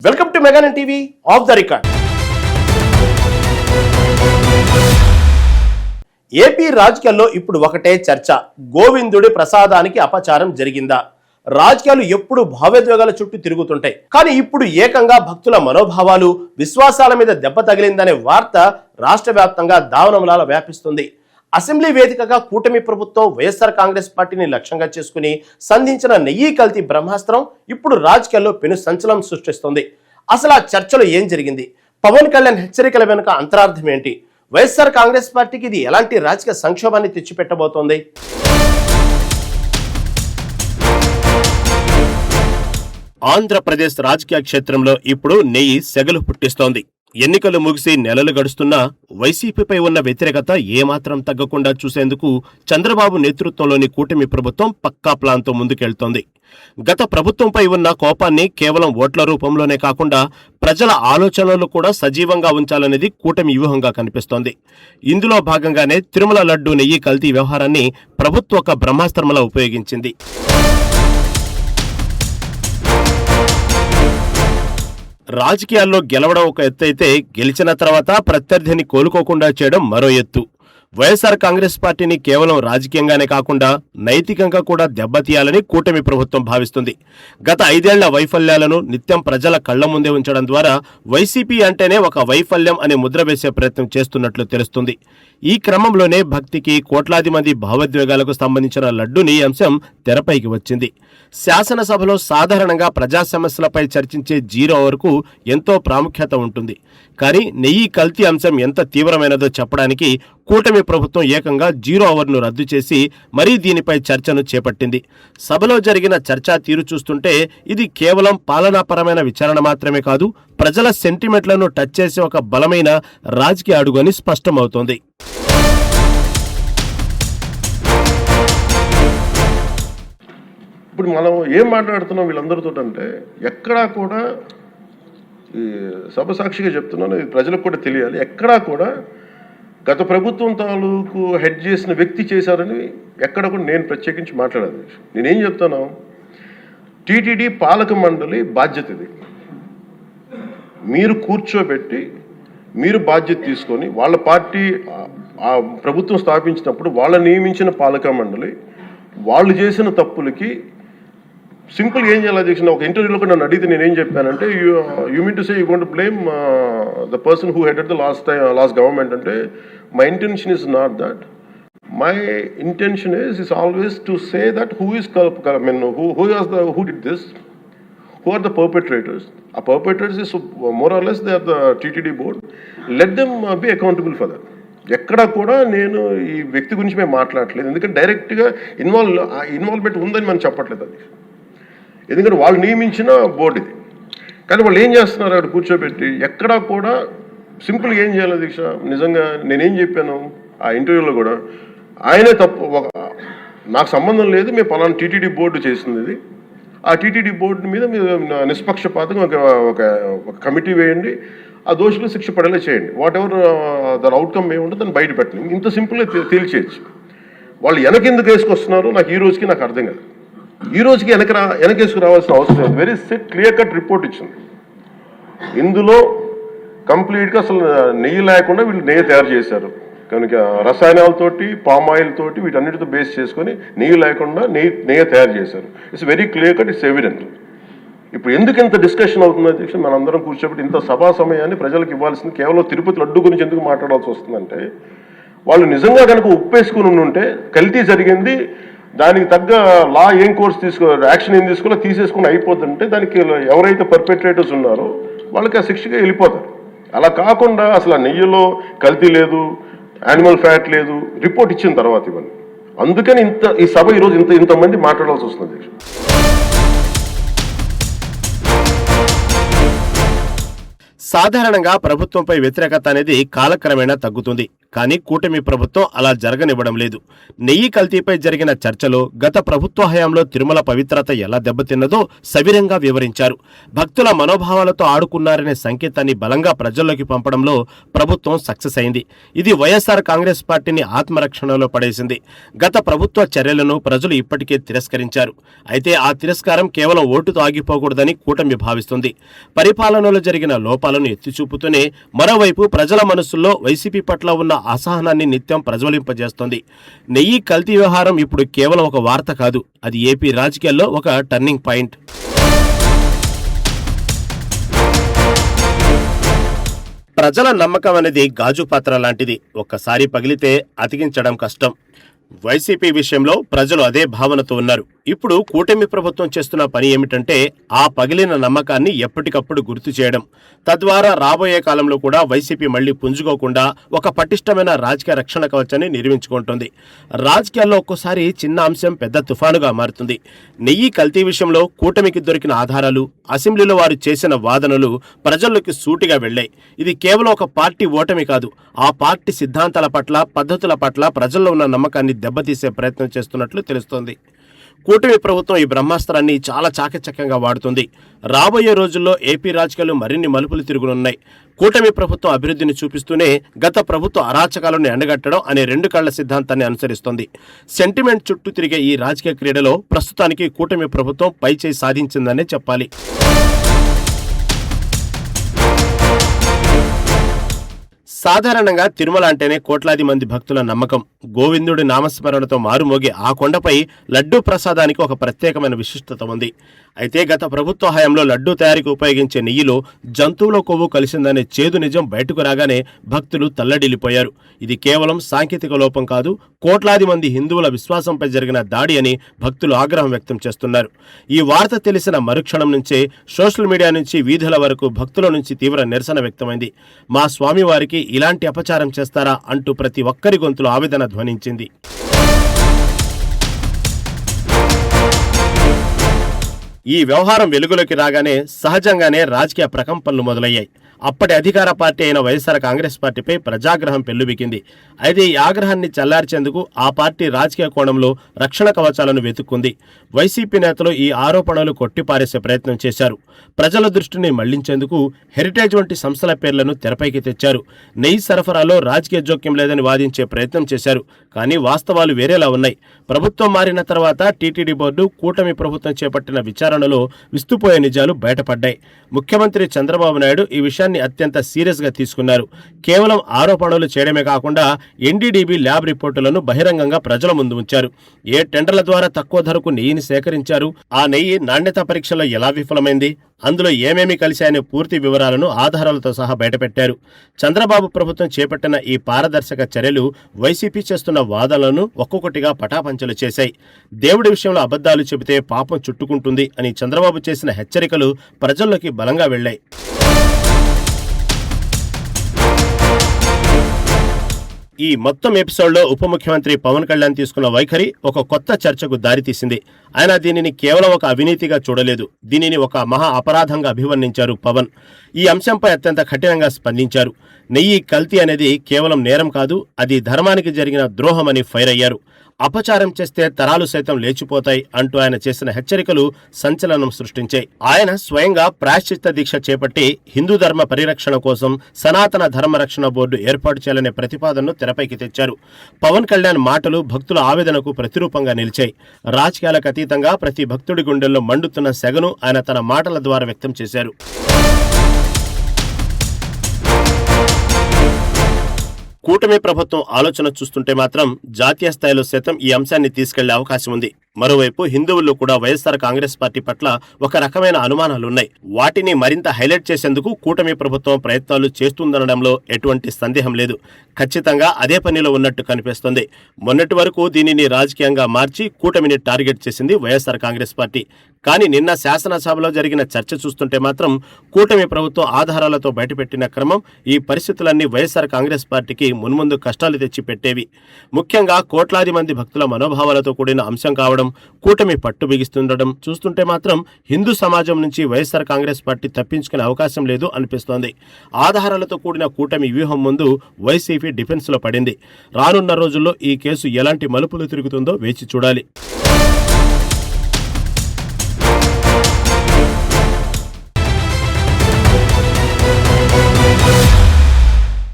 Welcome to mega TV off the record. AP రాజకీయాల్లో ఇప్పుడు ఒకటే చర్చ. గోవిందుడి ప్రసాదానికి అపచారం జరిగిందా? రాజకీయాలు ఎప్పుడు భావోద్వేగాల చుట్టూ తిరుగుతుంటాయి. కానీ ఇప్పుడు ఏకంగా భక్తుల మనోభావాలు, విశ్వాసాల మీద దెబ్బ తగిలిందనే వార్త రాష్ట్ర వ్యాప్తంగా దావనములాల వ్యాపిస్తుంది. అసెంబ్లీ వేదికగా కూటమి ప్రభుత్వం వైఎస్ఆర్ కాంగ్రెస్ పార్టీని లక్ష్యంగా చేసుకుని సంధించిన నెయ్యి కల్తీ బ్రహ్మాస్త్రం ఇప్పుడు రాజకీయాల్లో పెను సంచలనం సృష్టిస్తుంది. అసలు ఆ చర్చలో ఏం జరిగింది? పవన్ కళ్యాణ్ హెచ్చరికల వెనుక అంతరార్థం ఏంటి? వైఎస్ఆర్ కాంగ్రెస్ పార్టీకి ఇది ఎలాంటి రాజకీయ సంక్షోభాన్ని తెచ్చిపెట్టబోతోంది? ఆంధ్రప్రదేశ్ రాజకీయ క్షేత్రంలో ఇప్పుడు నెయ్యి సెగలు పుట్టిస్తోంది. ఎన్నికలు ముగిసి నెలలు గడుస్తున్నా వైసీపీపై ఉన్న వ్యతిరేకత ఏమాత్రం తగ్గకుండా చూసేందుకు చంద్రబాబు నేతృత్వంలోని కూటమి ప్రభుత్వం పక్కా ప్లాన్తో ముందుకెళ్తోంది. గత ప్రభుత్వంపై ఉన్న కోపాన్ని కేవలం ఓట్ల రూపంలోనే కాకుండా ప్రజల ఆలోచనలు కూడా సజీవంగా ఉంచాలనేది కూటమి వ్యూహంగా కనిపిస్తోంది. ఇందులో భాగంగానే తిరుమల లడ్డూ నెయ్యి కల్తీ వ్యవహారాన్ని ప్రభుత్వం ఒక బ్రహ్మాస్త్రంలా ఉపయోగించింది. రాజకీయాల్లో గెలవడం ఒక ఎత్తు అయితే, గెలిచిన తర్వాత ప్రత్యర్థిని కోలుకోకుండా చేయడం మరో ఎత్తు. వైఎస్ఆర్ కాంగ్రెస్ పార్టీని కేవలం రాజకీయంగానే కాకుండా నైతికంగా కూడా దెబ్బతీయాలని కూటమి ప్రభుత్వం భావిస్తుంది. గత 5 ఏళ్ల వైఫల్యాలను నిత్యం ప్రజల కళ్ల ముందే ఉంచడం ద్వారా వైసీపీ అంటేనే ఒక వైఫల్యం అనే ముద్ర వేసే ప్రయత్నం చేస్తున్నట్లు తెలుస్తుంది. ఈ క్రమంలోనే భక్తికి, కోట్లాది మంది భావోద్వేగాలకు సంబంధించిన లడ్డూని అంశం తెరపైకి వచ్చింది. శాసనసభలో సాధారణంగా ప్రజా సమస్యలపై చర్చించే 0 అవర్కు ఎంతో ప్రాముఖ్యత ఉంటుంది. కానీ నెయ్యి కల్తీ అంశం ఎంత తీవ్రమైనదో చెప్పడానికి కూటమి ప్రభుత్వం ఏకంగా 0 అవర్ను రద్దు చేసి మరీ దీనిపై చర్చను చేపట్టింది. సభలో జరిగిన చర్చా తీరు చూస్తుంటే ఇది కేవలం పాలనాపరమైన విచారణ మాత్రమే కాదు, ప్రజల సెంటిమెంట్లను టచ్ చేసే ఒక బలమైన రాజకీయ అడుగు అని స్పష్టమవుతోంది. ఇప్పుడు మనం ఏం మాట్లాడుతున్నాం వీళ్ళందరితో అంటే, ఎక్కడా కూడా ఈ సభ సాక్షిగా చెప్తున్నాను, ఇది ప్రజలకు కూడా తెలియాలి, ఎక్కడా కూడా గత ప్రభుత్వం తాలూకు హెడ్ చేసిన వ్యక్తి చేశారని ఎక్కడ కూడా నేను ప్రత్యేకించి మాట్లాడాలి. నేనేం చెప్తాను, టీటీడీ పాలక మండలి బాధ్యత ఇది. మీరు కూర్చోబెట్టి మీరు బాధ్యత తీసుకొని, వాళ్ళ పార్టీ ఆ ప్రభుత్వం స్థాపించినప్పుడు వాళ్ళ నియమించిన పాలక మండలి వాళ్ళు చేసిన తప్పులకి సింపుల్ ఏం చేయాలి అధ్యక్ష? ఒక ఇంటర్వ్యూలో కూడా నన్ను అడిగితే నేనేం చెప్పానంటే, you mean to say you going to blame the person who headed the last government అంటే, my intention is not that. My intention is always to say that who did this, who are the perpetrators. A perpetrators is more or less they are the TTD board. Let them be accountable for that. ఎక్కడ కూడా నేను ఈ వ్యక్తి గురించి మేము మాట్లాడలేదు, ఎందుకంటే డైరెక్ట్గా ఇన్వాల్వ్మెంట్ ఉందని మనం చెప్పట్లేదు అది, ఎందుకంటే వాళ్ళు నియమించిన బోర్డు ఇది. కానీ వాళ్ళు ఏం చేస్తున్నారు, అక్కడ కూర్చోబెట్టి ఎక్కడా కూడా సింపుల్గా ఏం చేయాలి దీక్ష? నిజంగా నేనేం చెప్పాను ఆ ఇంటర్వ్యూలో కూడా, ఆయనే తప్పు, నాకు సంబంధం లేదు, మేము పలానా టీటీడీ బోర్డు చేసింది ఇది, ఆ టీటీడీ బోర్డు మీద మీరు నిష్పక్షపాతంగా ఒక కమిటీ వేయండి, ఆ దోషులు శిక్ష పడేలా చేయండి, వాట్ ఎవర్ దాని అవుట్కమ్ ఏముంటుందో దాన్ని బయట పెట్టండి, ఇంత సింపుల్గా తేల్చేయచ్చు. వాళ్ళు వెనకెందుకు వేసుకొస్తున్నారు నాకు ఈ రోజుకి నాకు అర్థం కాదు. ఈ రోజుకి వెనకేసుకు రావాల్సిన అవసరం లేదు. వెరీ క్లియర్ కట్ రిపోర్ట్ ఇచ్చింది. ఇందులో కంప్లీట్గా అసలు నెయ్యి లేకుండా వీళ్ళు నెయ్యి తయారు చేశారు కనుక, రసాయనాలతోటి, పామ్ ఆయిల్ తోటి వీటన్నిటితో బేస్ చేసుకొని నెయ్యి లేకుండా నెయ్యి తయారు చేశారు. It's very clear cut, it's evident. ఇప్పుడు ఎందుకు ఇంత డిస్కషన్ అవుతుంది అధ్యక్ష? మనందరం కూర్చోబెట్టి ఇంత సభా సమయాన్ని ప్రజలకు ఇవ్వాల్సింది కేవలం తిరుపతి లడ్డు గురించి ఎందుకు మాట్లాడాల్సి వస్తుందంటే, వాళ్ళు నిజంగా కనుక ఉప్పేసుకుని ఉంటే, కల్తీ జరిగింది, దానికి తగ్గ లా ఏం యాక్షన్ ఏం తీసుకోవాలో తీసేసుకుని అయిపోతుంటే, దానికి ఎవరైతే పర్పెట్రేటర్స్ ఉన్నారో వాళ్ళకి ఆ శిక్షగా వెళ్ళిపోతారు. అలా కాకుండా అసలు ఆ నెయ్యిలో కల్తీ లేదు, యానిమల్ ఫ్యాట్ లేదు, రిపోర్ట్ ఇచ్చిన తర్వాత ఇవన్నీ, అందుకని ఈ సభ ఈరోజు ఇంతమంది మాట్లాడాల్సి వస్తుంది. సాధారణంగా ప్రభుత్వంపై వ్యతిరేకత అనేది కాలక్రమేణా తగ్గుతుంది. కానీ కూటమి ప్రభుత్వం అలా జరగనివ్వడం లేదు. నెయ్యి కల్తీపై జరిగిన చర్చలో గత ప్రభుత్వ హయాంలో తిరుమల పవిత్రత ఎలా దెబ్బతిన్నదో సవిరంగా వివరించారు. భక్తుల మనోభావాలతో ఆడుకున్నారనే సంకేతాన్ని బలంగా ప్రజల్లోకి పంపడంలో ప్రభుత్వం సక్సెస్ అయింది. ఇది వైఎస్ఆర్ కాంగ్రెస్ పార్టీని ఆత్మరక్షణలో పడేసింది. గత ప్రభుత్వ చర్యలను ప్రజలు ఇప్పటికే తిరస్కరించారు. అయితే ఆ తిరస్కారం కేవలం ఓటుతో ఆగిపోకూడదని కూటమి భావిస్తుంది. పరిపాలనలో జరిగిన లోపాలను ఎత్తిచూపుతూనే మరోవైపు ప్రజల మనసుల్లో వైసీపీ పట్ల ఉన్న అసహనాన్ని నిత్యం ప్రజ్వలింపజేస్తోంది. నెయ్యి కల్తీ వ్యవహారం ఇప్పుడు కేవలం ఒక వార్త కాదు, అది ఏపీ రాజకీయాల్లో ఒక టర్నింగ్ పాయింట్. ప్రజల నమ్మకం అనేది గాజు పాత్ర లాంటిది. ఒక్కసారి పగిలితే అతికించడం కష్టం. వైసీపీ విషయంలో ప్రజలు అదే భావనతో ఉన్నారు. ఇప్పుడు కూటమి ప్రభుత్వం చేస్తున్న పని ఏమిటంటే ఆ పగిలిన నమ్మకాన్ని ఎప్పటికప్పుడు గుర్తు చేయడం. తద్వారా రాబోయే కాలంలో కూడా వైసీపీ మళ్లీ పుంజుకోకుండా ఒక పటిష్టమైన రాజకీయ రక్షణ కవచాన్ని నిర్మించుకుంటుంది. రాజకీయాల్లో ఒక్కోసారి చిన్న అంశం పెద్ద తుఫానుగా మారుతుంది. నెయ్యి కల్తీ విషయంలో కూటమికి దొరికిన ఆధారాలు, అసెంబ్లీలో వారు చేసిన వాదనలు ప్రజల్లోకి సూటిగా వెళ్లాయి. ఇది కేవలం ఒక పార్టీ ఓటమి కాదు, ఆ పార్టీ సిద్ధాంతాల పట్ల, పద్ధతుల పట్ల ప్రజల్లో ఉన్న నమ్మకాన్ని దెబ్బతీసే ప్రయత్నం చేస్తున్నట్లు తెలుస్తోంది. కూటమి ప్రభుత్వం ఈ బ్రహ్మాస్త్రాన్ని చాలా చాకచక్యంగా వాడుతుంది. రాబోయే రోజుల్లో ఏపీ రాజకీయాలు మరిన్ని మలుపులు తిరుగునున్నాయి. కూటమి ప్రభుత్వం అభివృద్ధిని చూపిస్తూనే గత ప్రభుత్వ అరాచకాలను ఎండగట్టడం అనే రెండు కళ్ల సిద్ధాంతాన్ని అనుసరిస్తోంది. సెంటిమెంట్ చుట్టూ తిరిగే ఈ రాజకీయ క్రీడలో ప్రస్తుతానికి కూటమి ప్రభుత్వం పైచేయి సాధించిందనే చెప్పాలి. సాధారణంగా తిరుమల అంటేనే కోట్లాది మంది భక్తుల నమ్మకం. గోవిందుడి నామస్మరణతో మారుమోగే ఆ కొండపై లడ్డూ ప్రసాదానికి ఒక ప్రత్యేకమైన విశిష్టత ఉంది. అయితే గత ప్రభుత్వ హయాంలో లడ్డూ తయారీకి ఉపయోగించే నెయ్యిలో జంతువుల కొవ్వు కలిసిందనే చేదు నిజం బయటకు రాగానే భక్తులు తల్లడిల్లిపోయారు. ఇది కేవలం సాంకేతిక లోపం కాదు, కోట్లాది మంది హిందువుల విశ్వాసంపై జరిగిన దాడి అని భక్తులు ఆగ్రహం వ్యక్తం చేస్తున్నారు. ఈ వార్త తెలిసిన మరుక్షణం నుంచే సోషల్ మీడియా నుంచి వీధుల వరకు భక్తుల నుంచి తీవ్ర నిరసన వ్యక్తమైంది. మా స్వామివారికి ఇలాంటి అపచారం చేస్తారా అంటూ ప్రతి ఒక్కరి గొంతులో ఆవేదన ధ్వనించింది. ఈ వ్యవహారం వెలుగులోకి రాగానే సహజంగానే రాజకీయ ప్రకంపనలు మొదలయ్యాయి. అప్పటి అధికార పార్టీ అయిన వైఎస్ఆర్ కాంగ్రెస్ పార్టీపై ప్రజాగ్రహం పెల్లుబికింది. అయితే ఈ ఆగ్రహాన్ని చల్లార్చేందుకు ఆ పార్టీ రాజకీయ కోణంలో రక్షణ కవచాలను వెతుక్కుంది. వైసీపీ నేతలు ఈ ఆరోపణలు కొట్టిపారేసే ప్రయత్నం చేశారు. ప్రజల దృష్టిని మళ్లించేందుకు హెరిటేజ్ వంటి సంస్థల పేర్లను తెరపైకి తెచ్చారు. నెయ్యి సరఫరాలో రాజకీయ జోక్యం లేదని వాదించే ప్రయత్నం చేశారు. కానీ వాస్తవాలు వేరేలా ఉన్నాయి. ప్రభుత్వం మారిన తర్వాత టీటీడీ బోర్డు, కూటమి ప్రభుత్వం చేపట్టిన విచారణలో విస్తుపోయే నిజాలు బయటపడ్డాయి. ముఖ్యమంత్రి చంద్రబాబు నాయుడు ఈ విషయాన్ని అత్యంత సీరియస్ గా తీసుకున్నారు. కేవలం ఆరోపణలు చేయడమే కాకుండా ఎన్డీడీబీ ల్యాబ్ రిపోర్టులను బహిరంగంగా ప్రజల ముందు ఉంచారు. ఏ టెండర్ల ద్వారా తక్కువ ధరకు నెయ్యిని సేకరించారు, ఆ నెయ్యి నాణ్యత పరీక్షలో ఎలా విఫలమైంది, అందులో ఏమేమి కలిశాయనే పూర్తి వివరాలను ఆధారాలతో సహా బయటపెట్టారు. చంద్రబాబు ప్రభుత్వం చేపట్టిన ఈ పారదర్శక చర్యలు వైసీపీ చేస్తున్న వాదనలను ఒక్కొక్కటిగా పటాపంచలు చేశాయి. దేవుడి విషయంలో అబద్ధాలు చెబితే పాపం చుట్టుకుంటుంది అని చంద్రబాబు చేసిన హెచ్చరికలు ప్రజల్లోకి బలంగా వెళ్లాయి. ఈ మొత్తం ఎపిసోడ్లో ఉప ముఖ్యమంత్రి పవన్ కళ్యాణ్ తీసుకున్న వైఖరి ఒక కొత్త చర్చకు దారితీసింది. ఆయన దీనిని కేవలం ఒక అవినీతిగా చూడలేదు, దీనిని ఒక మహా అపరాధంగా అభివర్ణించారు పవన్. ఈ అంశంపై అత్యంత కఠినంగా స్పందించారు. నెయ్యి కల్తీ అనేది కేవలం నేరం కాదు, అది ధర్మానికి జరిగిన ద్రోహమని ఫైర్ అయ్యారు. అపచారం చేస్తే తరాలు సైతం లేచిపోతాయి అంటూ ఆయన చేసిన హెచ్చరికలు సంచలనం సృష్టించాయి. ఆయన స్వయంగా ప్రాయశ్చిత్త దీక్ష చేపట్టి హిందూ ధర్మ పరిరక్షణ కోసం సనాతన ధర్మ రక్షణ బోర్డు ఏర్పాటు చేయాలనే ప్రతిపాదనను తెరపైకి తెచ్చారు. పవన్ కళ్యాణ్ మాటలు భక్తుల ఆవేదనకు ప్రతిరూపంగా నిలిచాయి. రాజకీయాలకు అతీతంగా ప్రతి భక్తుడి గుండెల్లో మండుతున్న సెగను ఆయన తన మాటల ద్వారా వ్యక్తం చేశారు. కూటమి ప్రభుత్వం ఆలోచన చూస్తుంటే మాత్రం జాతీయ స్థాయిలో సైతం ఈ అంశాన్ని తీసుకెళ్లే అవకాశం ఉంది. మరోవైపు హిందువుల్లో కూడా వైఎస్ఆర్ కాంగ్రెస్ పార్టీ పట్ల ఒక రకమైన అనుమానాలున్నాయి. వాటిని మరింత హైలైట్ చేసేందుకు కూటమి ప్రభుత్వం ప్రయత్నాలు చేస్తుందనడంలో ఎటువంటి సందేహం లేదు. ఖచ్చితంగా అదే పనిలో ఉన్నట్టు కనిపిస్తోంది. మొన్నటి వరకు దీనిని రాజకీయంగా మార్చి కూటమిని టార్గెట్ చేసింది వైఎస్ఆర్ కాంగ్రెస్ పార్టీ. కానీ నిన్న శాసనసభలో జరిగిన చర్చ చూస్తుంటే మాత్రం కూటమి ప్రభుత్వం ఆధారాలతో బయటపెట్టిన క్రమం ఈ పరిస్థితులన్నీ వైఎస్ఆర్ కాంగ్రెస్ పార్టీకి మున్ముందు కష్టాలు తెచ్చి పెట్టేవి. ముఖ్యంగా కోట్లాది మంది భక్తుల మనోభావాలతో కూడిన అంశం కావడం, కూటమి పట్టు బిగిస్తుండడం చూస్తుంటే మాత్రం హిందూ సమాజం నుంచి వైఎస్ఆర్ కాంగ్రెస్ పార్టీ తప్పించుకునే అవకాశం లేదు అనిపిస్తోంది. ఆధారాలతో కూడిన కూటమి వ్యూహం ముందు వైసీపీ డిఫెన్స్లో పడింది. రానున్న రోజుల్లో ఈ కేసు ఎలాంటి మలుపులు తిరుగుతుందో వేచి చూడాలి.